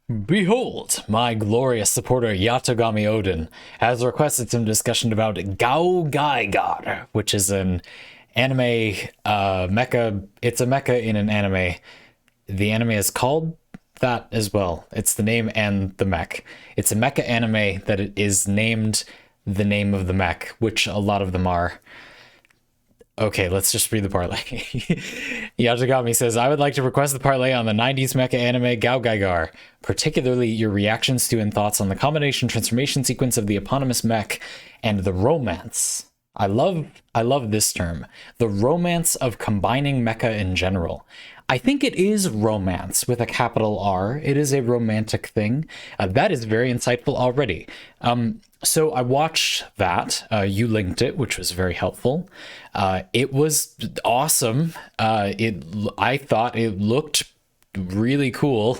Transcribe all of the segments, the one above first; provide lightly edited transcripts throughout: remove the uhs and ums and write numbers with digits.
Behold, my glorious supporter YatogamiOdin has requested some discussion about Gao, which is an anime mecha. It's a mecha in an anime. The anime is called that as well. It's the name and the mech. It's a mecha anime that it is named the name of the mech, which a lot of them are. Okay, let's just read the parlay. Yatogami says, I would like to request the parlay on the 90s mecha anime Gao, particularly your reactions to and thoughts on the combination transformation sequence of the eponymous mech and the romance. I love this term. The romance of combining mecha in general. I think it is romance with a capital R. It is a romantic thing. That is very insightful already. So I watched that. You linked it, which was very helpful. It was awesome. I thought it looked really cool.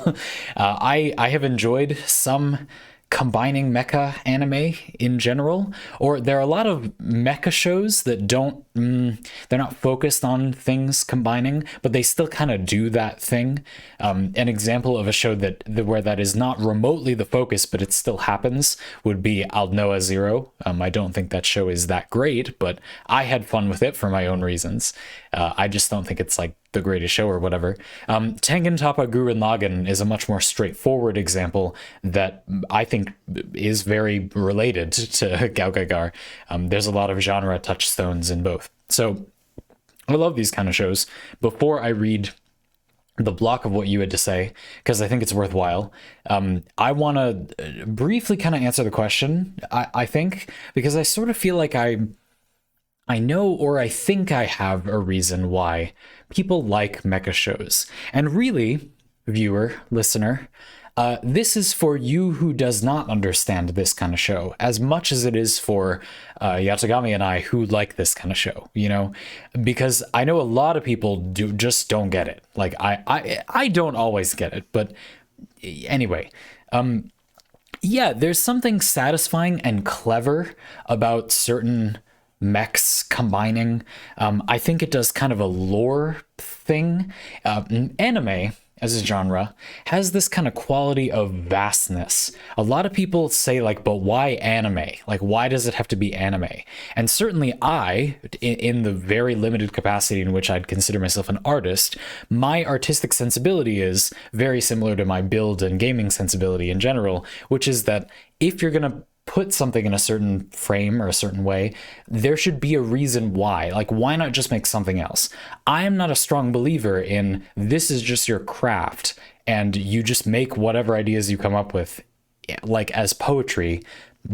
I have enjoyed some combining mecha anime in general, or there are a lot of mecha shows that don't they're not focused on things combining, but they still kind of do that thing. An example of a show where that is not remotely the focus but it still happens would be Aldnoah Zero. I don't think that show is that great, but I had fun with it for my own reasons. I just don't think it's like the greatest show or whatever. Tengen Toppa Gurren Lagann is a much more straightforward example that I think is very related to Gao. There's a lot of genre touchstones in both. So I love these kind of shows. Before I read the block of what you had to say, because I think it's worthwhile, I want to briefly kind of answer the question, I think, because I sort of feel like I know, or I think I have a reason why people like mecha shows. And really, viewer, listener, this is for you who does not understand this kind of show as much as it is for Yatogami and I who like this kind of show, you know, because I know a lot of people just don't get it. Like I don't always get it, but anyway, yeah, there's something satisfying and clever about certain mechs combining. I think it does kind of a lore thing. Anime as a genre has this kind of quality of vastness. A lot of people say like, but why anime? Like, why does it have to be anime? And certainly I, in the very limited capacity in which I'd consider myself an artist, my artistic sensibility is very similar to my build and gaming sensibility in general, which is that if you're going to put something in a certain frame or a certain way, there should be a reason why. Like, why not just make something else? I am not a strong believer in this is just your craft and you just make whatever ideas you come up with like as poetry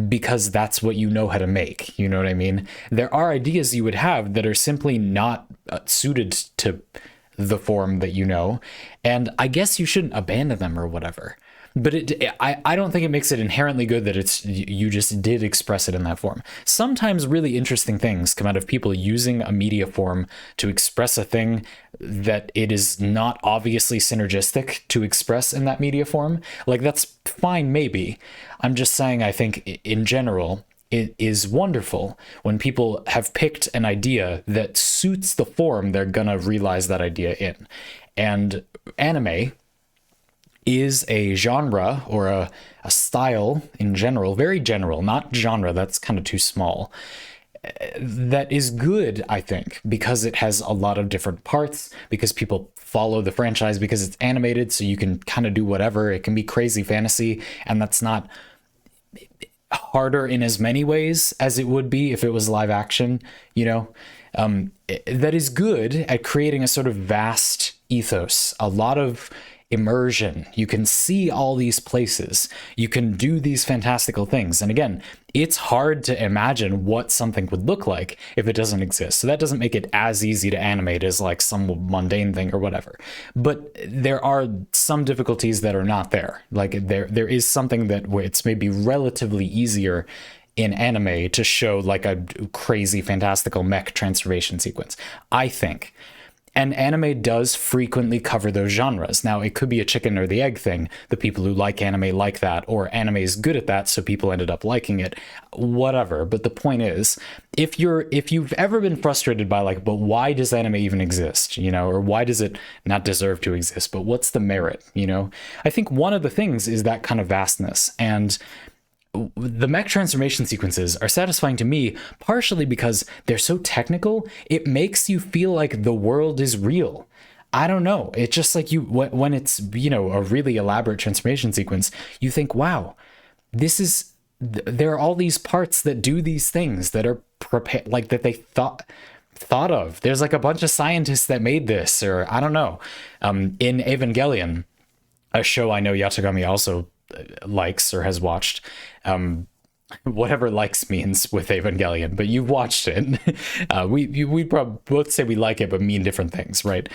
because that's what you know how to make. You know what I mean? There are ideas you would have that are simply not suited to the form that you know, and I guess you shouldn't abandon them or whatever. But I don't think it makes it inherently good that it's you just did express it in that form. Sometimes really interesting things come out of people using a media form to express a thing that it is not obviously synergistic to express in that media form. Like, that's fine, maybe. I'm just saying, I think in general, it is wonderful when people have picked an idea that suits the form they're gonna realize that idea in. And anime is a genre or a style in general, very general, not genre, that's kind of too small, that is good, I think, because it has a lot of different parts, because people follow the franchise, because it's animated, so you can kind of do whatever. It can be crazy fantasy, and that's not harder in as many ways as it would be if it was live action, you know? That is good at creating a sort of vast ethos, a lot of immersion. You can see all these places. You can do these fantastical things. And again, it's hard to imagine what something would look like if it doesn't exist. So that doesn't make it as easy to animate as like some mundane thing or whatever. But there are some difficulties that are not there. Like there is something that where it's maybe relatively easier in anime to show like a crazy fantastical mech transformation sequence, I think. And anime does frequently cover those genres. Now, it could be a chicken or the egg thing. The people who like anime like that, or anime is good at that, so people ended up liking it. Whatever. But the point is, if you've ever been frustrated by like, but why does anime even exist? You know, or why does it not deserve to exist? But what's the merit? You know, I think one of the things is that kind of vastness. And the mech transformation sequences are satisfying to me partially because they're so technical. It makes you feel like the world is real. I don't know. It's just like when it's, you know, a really elaborate transformation sequence, you think, wow, there are all these parts that do these things that are prepared, like that they thought of. There's like a bunch of scientists that made this, or I don't know. In Evangelion, a show I know Yatogami also likes or has watched, whatever likes means with Evangelion, but you've watched it. We probably both say we like it but mean different things, right?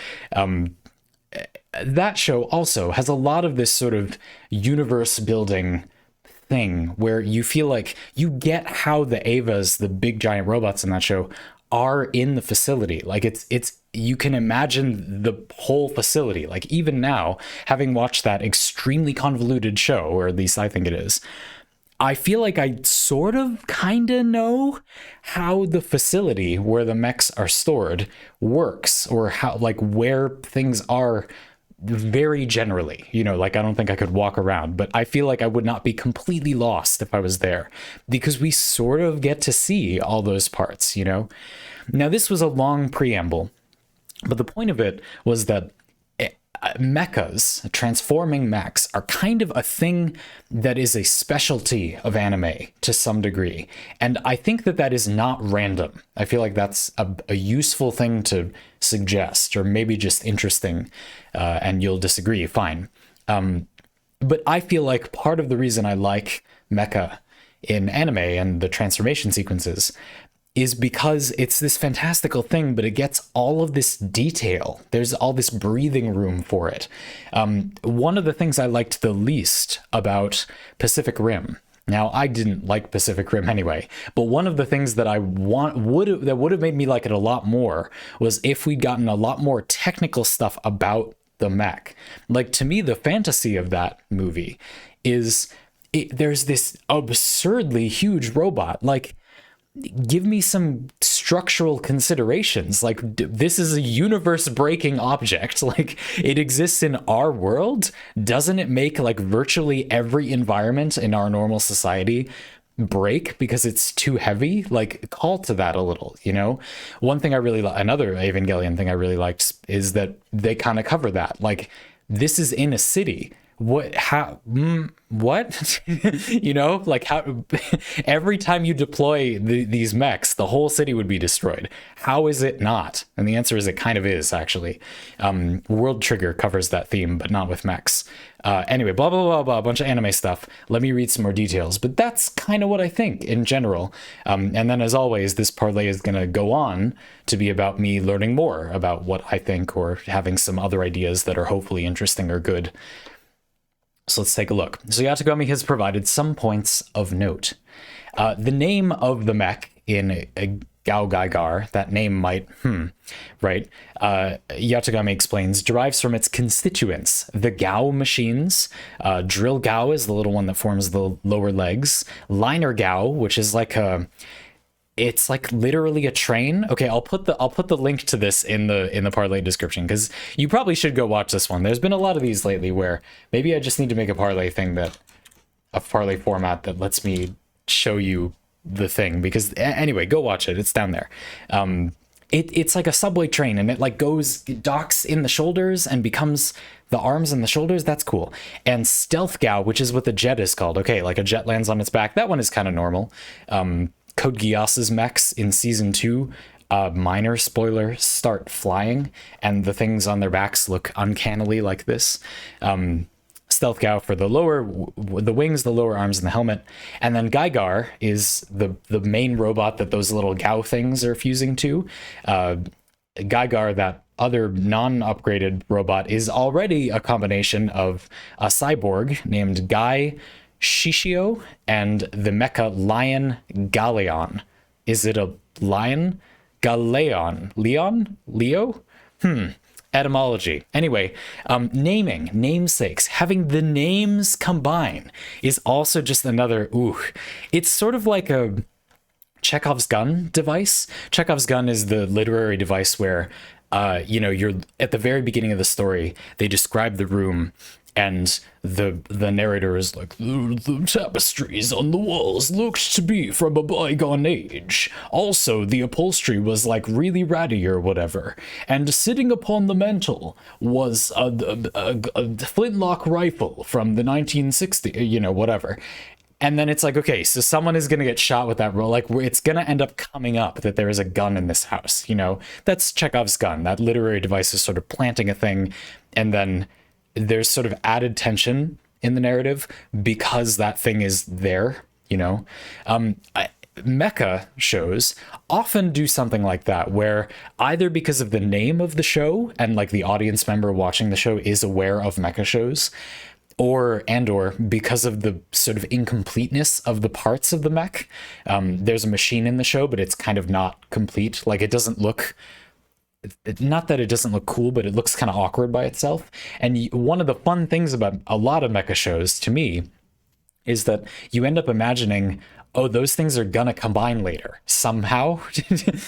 That show also has a lot of this sort of universe building thing where you feel like you get how the Avas, the big giant robots in that show, are in the facility. Like it's you can imagine the whole facility. Like even now, having watched that extremely convoluted show, or at least I think it is, I feel like I sort of kind of know how the facility where the mechs are stored works, or how, like, where things are very generally. You know, like I don't think I could walk around, but I feel like I would not be completely lost if I was there, because we sort of get to see all those parts, you know? Now, this was a long preamble, but the point of it was that mechas, transforming mechs, are kind of a thing that is a specialty of anime to some degree. And I think that that is not random. I feel like that's a useful thing to suggest, or maybe just interesting, and you'll disagree, fine. But I feel like part of the reason I like mecha in anime and the transformation sequences is because it's this fantastical thing, but it gets all of this detail. There's all this breathing room for it. One of the things I liked the least about Pacific Rim, now I didn't like Pacific Rim anyway, but one of the things that would have made me like it a lot more was if we'd gotten a lot more technical stuff about the mech. Like, to me, the fantasy of that movie is there's this absurdly huge robot. Like, give me some structural considerations. Like, this is a universe breaking object. Like, it exists in our world. Doesn't it make like virtually every environment in our normal society break because it's too heavy? Like, call to that a little, you know? One thing I really another Evangelion thing I really liked is that they kind of cover that. Like, this is in a city. What, how, what? You know, like, how every time you deploy these mechs, the whole city would be destroyed. How is it not? And the answer is it kind of is, actually. World Trigger covers that theme, but not with mechs. Anyway, blah, blah, blah, blah, a bunch of anime stuff. Let me read some more details, but that's kind of what I think in general. And then, as always, this parlay is going to go on to be about me learning more about what I think, or having some other ideas that are hopefully interesting or good. So let's take a look. So Yatogami has provided some points of note. The name of the mech in Gao Gaigar, that name might, right? Yatogami explains, derives from its constituents, the Gao machines. Drill Gao is the little one that forms the lower legs. Liner Gao, which is like it's like literally a train. Okay, I'll put the link to this in the parlay description, because you probably should go watch this one. There's been a lot of these lately where maybe I just need to make a parlay thing, a parlay format that lets me show you the thing, because anyway, go watch it. It's down there. It's like a subway train, and it like docks in the shoulders and becomes the arms and the shoulders. That's cool. And Stealth Gao, which is what the jet is called. Okay, like a jet lands on its back. That one is kind of normal. Code Geass's mechs in season 2, minor spoiler, start flying, and the things on their backs look uncannily like this. Stealth Gao for the wings, the lower arms, and the helmet. And then Gaigar is the main robot that those little Gao things are fusing to. Gaigar, that other non-upgraded robot, is already a combination of a cyborg named Guy Shishio and the mecha lion Galeon. Is it a lion? Galeon? Leon? Leo? Etymology. Anyway, naming, namesakes, having the names combine is also just another, ooh. It's sort of like a Chekhov's gun device. Chekhov's gun is the literary device where, you're at the very beginning of the story, they describe the room, and the narrator is like, the tapestries on the walls looked to be from a bygone age. Also, the upholstery was like really ratty or whatever. And sitting upon the mantel was a flintlock rifle from the 1960s, whatever. And then it's like, okay, so someone is going to get shot with that roll. Like, it's going to end up coming up that there is a gun in this house. That's Chekhov's gun. That literary device is sort of planting a thing, and then there's sort of added tension in the narrative because that thing is there. Mecha shows often do something like that, where either because of the name of the show and like the audience member watching the show is aware of mecha shows, or because of the sort of incompleteness of the parts of the mech. There's a machine in the show, but it's kind of not complete. Like, it doesn't look, not that it doesn't look cool, but it looks kind of awkward by itself. And one of the fun things about a lot of mecha shows, to me, is that you end up imagining, oh, those things are gonna combine later somehow,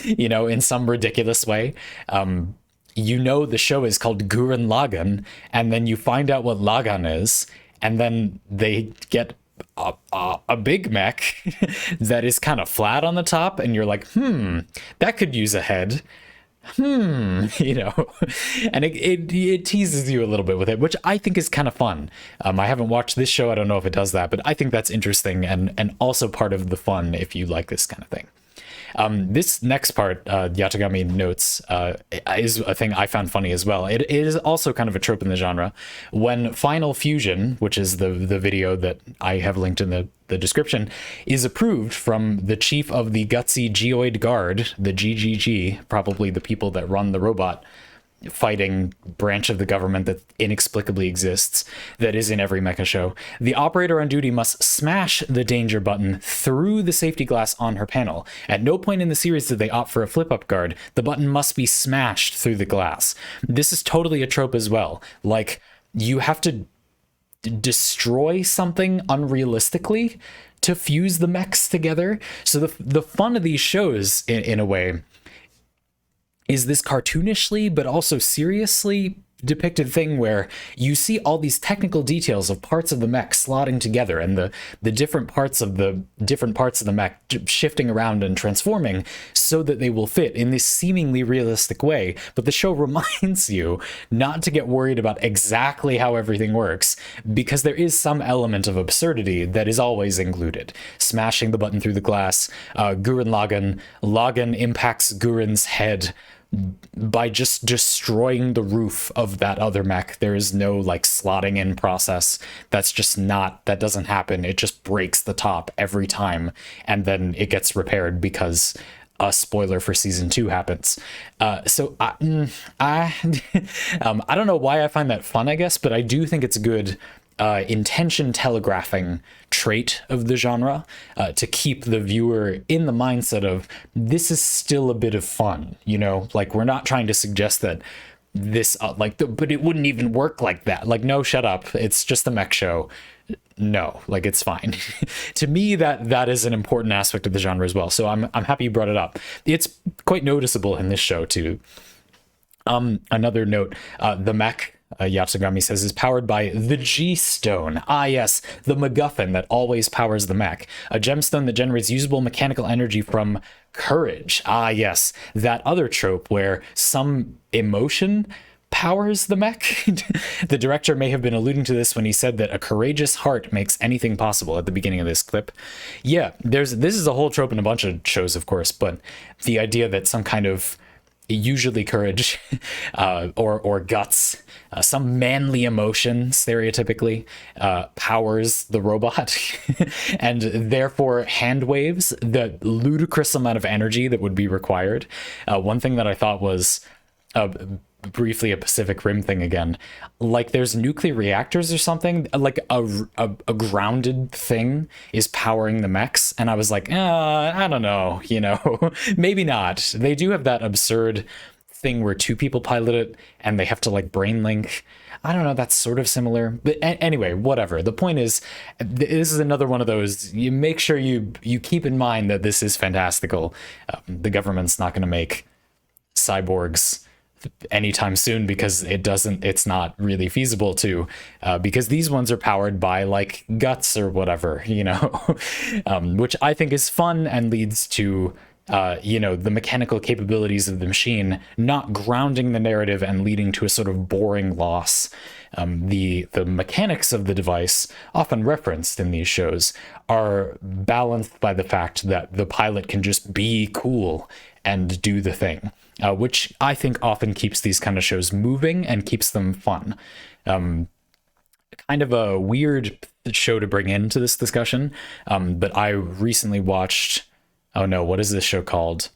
in some ridiculous way. The show is called Gurren Lagann, and then you find out what Lagann is, and then they get a big mech that is kind of flat on the top, and you're like, that could use a head. And it teases you a little bit with it, which I think is kind of fun. I haven't watched this show, I don't know if it does that, but I think that's interesting and also part of the fun if you like this kind of thing. This next part, Yatogami notes, is a thing I found funny as well. It is also kind of a trope in the genre. When Final Fusion, which is the video that I have linked in the description, is approved from the chief of the Gutsy Geoid Guard, the GGG, probably the people that run the robot fighting branch of the government that inexplicably exists, that is in every mecha show, the operator on duty must smash the danger button through the safety glass on her panel. At no point in the series did they opt for a flip-up guard. The button must be smashed through the glass. This is totally a trope as well. Like, you have to destroy something unrealistically to fuse the mechs together. So the fun of these shows, in a way, is this cartoonishly but also seriously depicted thing where you see all these technical details of parts of the mech slotting together, and the different parts of the mech shifting around and transforming so that they will fit in this seemingly realistic way. But the show reminds you not to get worried about exactly how everything works, because there is some element of absurdity that is always included. Smashing the button through the glass, Gurren Lagann impacts Gurren's head by just destroying the roof of that other mech. There is no like slotting in process. That doesn't happen. It just breaks the top every time, and then it gets repaired because a spoiler for season 2 happens. So I don't know why I find that fun, I guess, but I do think it's a good intention telegraphing trait of the genre, to keep the viewer in the mindset of, this is still a bit of fun, like, we're not trying to suggest that this but it wouldn't even work like that. Like, no, shut up, it's just a mech show. No, like, it's fine. To me, that is an important aspect of the genre as well, so I'm happy you brought it up. It's quite noticeable in this show too. Another note, the mech, Yatsugami says, is powered by the G-Stone. Ah, yes, the MacGuffin that always powers the mech. A gemstone that generates usable mechanical energy from courage. Ah, yes, that other trope where some emotion powers the mech. The director may have been alluding to this when he said that a courageous heart makes anything possible at the beginning of this clip. Yeah, this is a whole trope in a bunch of shows, of course, but the idea that some kind of, usually courage, or guts, some manly emotion, stereotypically, powers the robot, and therefore hand waves the ludicrous amount of energy that would be required. One thing that I thought was briefly a Pacific Rim thing again, like, there's nuclear reactors or something, like a grounded thing is powering the mechs, and I was like, I don't know, maybe not. They do have that absurd thing where two people pilot it and they have to like brain link. I don't know, that's sort of similar, but anyway, whatever. The point is, this is another one of those, you make sure you keep in mind that this is fantastical. The government's not going to make cyborgs anytime soon because it's not really feasible to, because these ones are powered by like guts or whatever, you know, which I think is fun and leads to you know, the mechanical capabilities of the machine not grounding the narrative and leading to a sort of boring loss. The mechanics of the device, often referenced in these shows, are balanced by the fact that the pilot can just be cool and do the thing, which I think often keeps these kind of shows moving and keeps them fun. Kind of a weird show to bring into this discussion, but I recently watched... Oh no, what is this show called?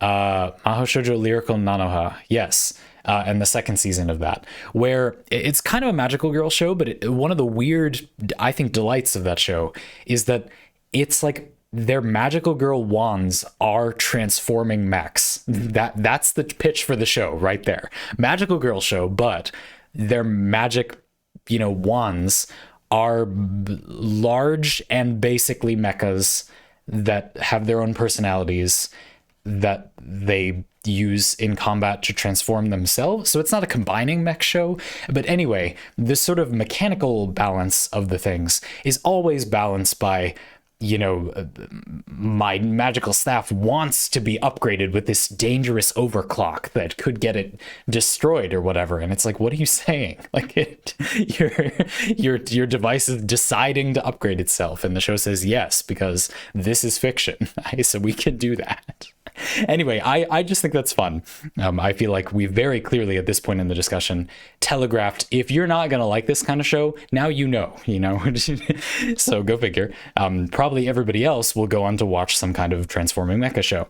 Mahou Shoujo Lyrical Nanoha. Yes. And the second season of that, where it's kind of a magical girl show, but one of the weird, I think, delights of that show is that it's like their magical girl wands are transforming mechs. That's the pitch for the show right there. Magical girl show, but their magic, you know, wands are large and basically mechas that have their own personalities that they use in combat to transform themselves. So it's not a combining mech show, but anyway, this sort of mechanical balance of the things is always balanced by, you know, my magical staff wants to be upgraded with this dangerous overclock that could get it destroyed or whatever. And it's like, what are you saying? Like your device is deciding to upgrade itself. And the show says yes, because this is fiction. So we can do that. Anyway, I just think that's fun. I feel like we very clearly at this point in the discussion telegraphed, if you're not going to like this kind of show, now you know. So go figure. Probably everybody else will go on to watch some kind of transforming mecha show.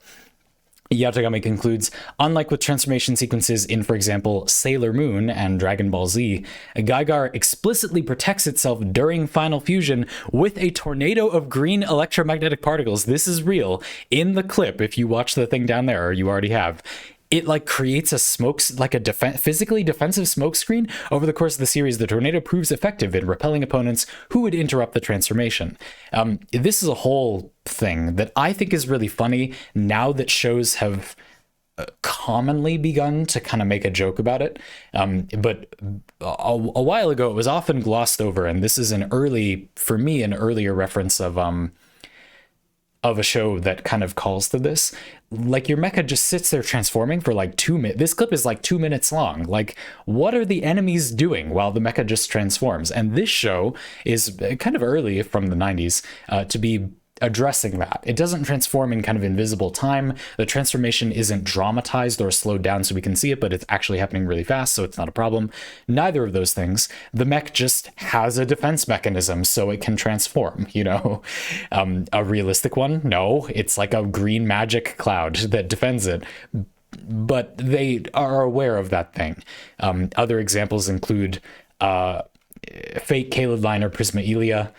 Yatogami concludes, unlike with transformation sequences in, for example, Sailor Moon and Dragon Ball Z, Gaigar explicitly protects itself during final fusion with a tornado of green electromagnetic particles. This is real. In the clip, if you watch the thing down there, or you already have, it like creates a physically defensive smoke screen. Over the course of the series, the tornado proves effective in repelling opponents who would interrupt the transformation. This is a whole thing that I think is really funny now that shows have commonly begun to kind of make a joke about it. But a while ago, it was often glossed over. And this is an earlier reference of a show that kind of calls to this. Like, your mecha just sits there transforming for like 2 minutes. This clip is like 2 minutes long. Like, what are the enemies doing while the mecha just transforms? And this show is kind of early from the 90s to be addressing that. It doesn't transform in kind of invisible time. The transformation isn't dramatized or slowed down so we can see it, but it's actually happening really fast, so it's not a problem. Neither of those things. The mech just has a defense mechanism so it can transform, you know. A realistic one? No, it's like a green magic cloud that defends it. But they are aware of that thing. Other examples include Fate, Kaled Liner, Prisma Ilia.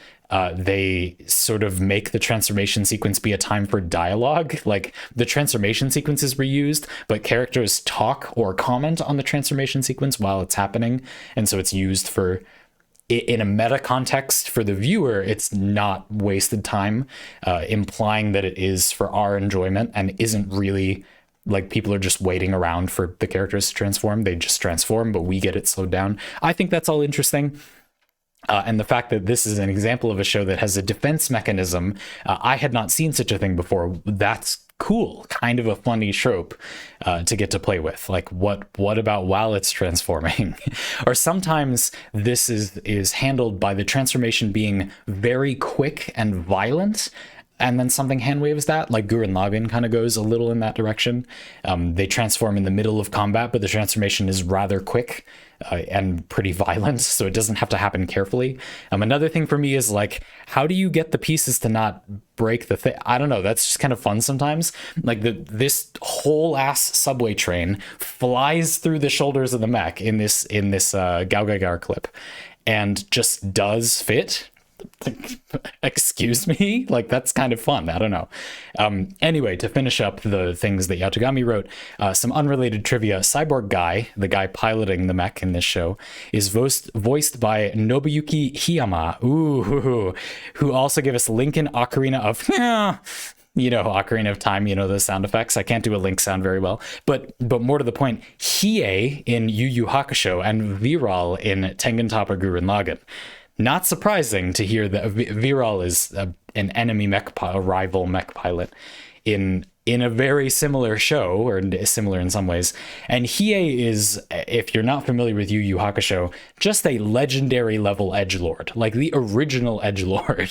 They sort of make the transformation sequence be a time for dialogue. Like, the transformation sequence is reused, but characters talk or comment on the transformation sequence while it's happening. And so it's used for, in a meta context for the viewer, it's not wasted time, implying that it is for our enjoyment and isn't really like people are just waiting around for the characters to transform. They just transform, but we get it slowed down. I think that's all interesting. And the fact that this is an example of a show that has a defense mechanism, I had not seen such a thing before. That's cool. Kind of a funny trope to get to play with. Like, what about while it's transforming? Or sometimes this is handled by the transformation being very quick and violent, and then something hand waves that, like Gurren Lagann kind of goes a little in that direction. They transform in the middle of combat, but the transformation is rather quick and pretty violent, so it doesn't have to happen carefully. Another thing for me is, like, how do you get the pieces to not break the thing? I don't know, that's just kind of fun sometimes. Like, this whole ass subway train flies through the shoulders of the mech in this Gao Gaigar clip, and just does fit. Like, excuse me? Like, that's kind of fun. I don't know. Anyway, to finish up the things that Yatogami wrote, some unrelated trivia. Cyborg Guy, the guy piloting the mech in this show, is voiced by Nobuyuki Hiyama, who also gave us Lincoln Ocarina of... Ocarina of Time, those sound effects. I can't do a Link sound very well. But more to the point, Hiei in Yu Yu Hakusho and Viral in Tengen Toppa Gurren Lagann. Not surprising to hear that Viral is an enemy rival mech pilot in a very similar show, or similar in some ways. And Hiei is, if you're not familiar with Yu Yu Hakusho, just a legendary level edgelord, like the original edgelord.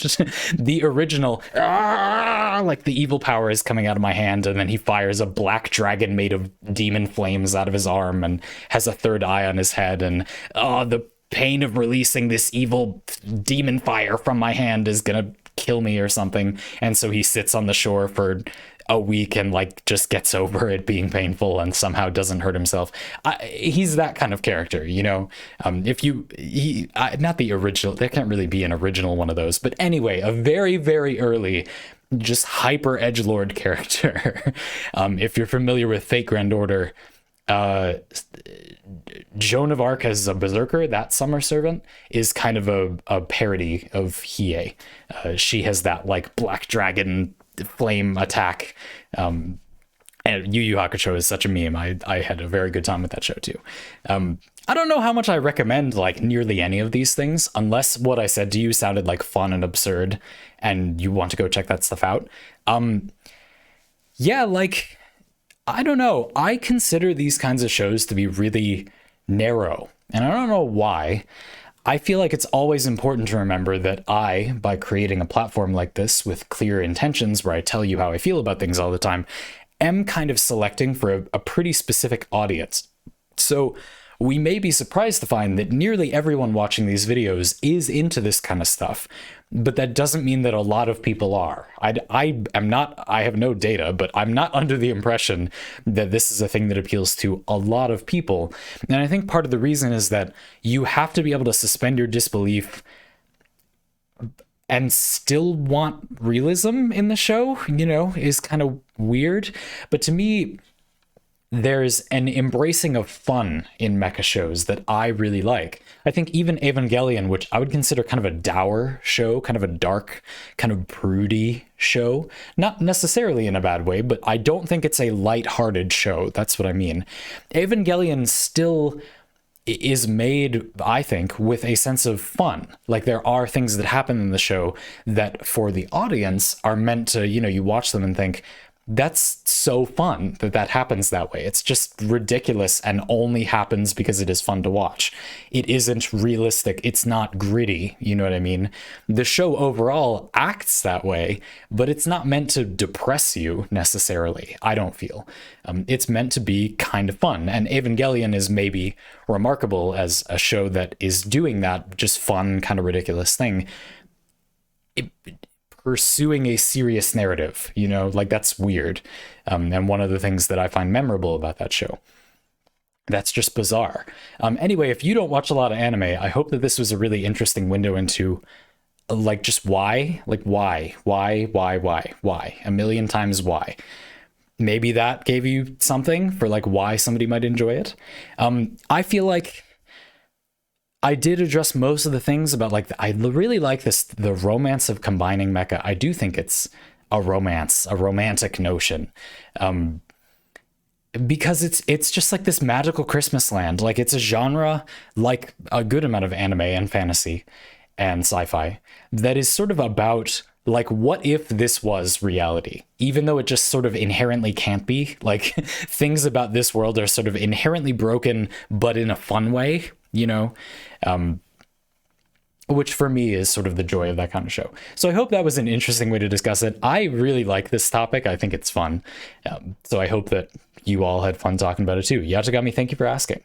The original, like the evil power is coming out of my hand, and then he fires a black dragon made of demon flames out of his arm and has a third eye on his head, and the pain of releasing this evil demon fire from my hand is gonna kill me or something. And so he sits on the shore for a week and like just gets over it being painful and somehow doesn't hurt himself. He's that kind of character, not the original, there can't really be an original one of those, but anyway, a very, very early just hyper edgelord character. If you're familiar with Fate Grand Order, Joan of Arc as a berserker, that summer servant, is kind of a parody of Hiei. She has that like black dragon flame attack. And Yu Yu Hakusho is such a meme. I had a very good time with that show too. I don't know how much I recommend like nearly any of these things, unless what I said to you sounded like fun and absurd and you want to go check that stuff out. Yeah, like, I don't know. I consider these kinds of shows to be really narrow, and I don't know why. I feel like it's always important to remember that by creating a platform like this with clear intentions where I tell you how I feel about things all the time, am kind of selecting for a pretty specific audience. So we may be surprised to find that nearly everyone watching these videos is into this kind of stuff, but that doesn't mean that a lot of people are. I have no data, but I'm not under the impression that this is a thing that appeals to a lot of people. And I think part of the reason is that you have to be able to suspend your disbelief and still want realism in the show, is kind of weird. But to me, there's an embracing of fun in mecha shows that I really like. I think even Evangelion, which I would consider kind of a dour show, kind of a dark, kind of broody show, not necessarily in a bad way, but I don't think it's a light-hearted show. That's what I mean. Evangelion still is made, I think, with a sense of fun. Like, there are things that happen in the show that for the audience are meant to, you watch them and think, that's so fun that happens that way. It's just ridiculous and only happens because it is fun to watch. It isn't realistic. It's not gritty. You know what I mean? The show overall acts that way, but it's not meant to depress you necessarily, I don't feel. It's meant to be kind of fun. And Evangelion is maybe remarkable as a show that is doing that just fun, kind of ridiculous thing. Pursuing a serious narrative, like that's weird. And one of the things that I find memorable about that show. That's just bizarre. Anyway, if you don't watch a lot of anime, I hope that this was a really interesting window into like just why, like why, a million times why. Maybe that gave you something for like why somebody might enjoy it. I feel like I did address most of the things about like, I really like the romance of combining mecha. I do think it's a romantic notion. Because it's just like this magical Christmas land. Like, it's a genre like a good amount of anime and fantasy and sci-fi that is sort of about like, what if this was reality? Even though it just sort of inherently can't be. Like, things about this world are sort of inherently broken, but in a fun way, which for me is sort of the joy of that kind of show. So I hope that was an interesting way to discuss it. I really like this topic. I think it's fun. So I hope that you all had fun talking about it too. Yatogami, thank you for asking.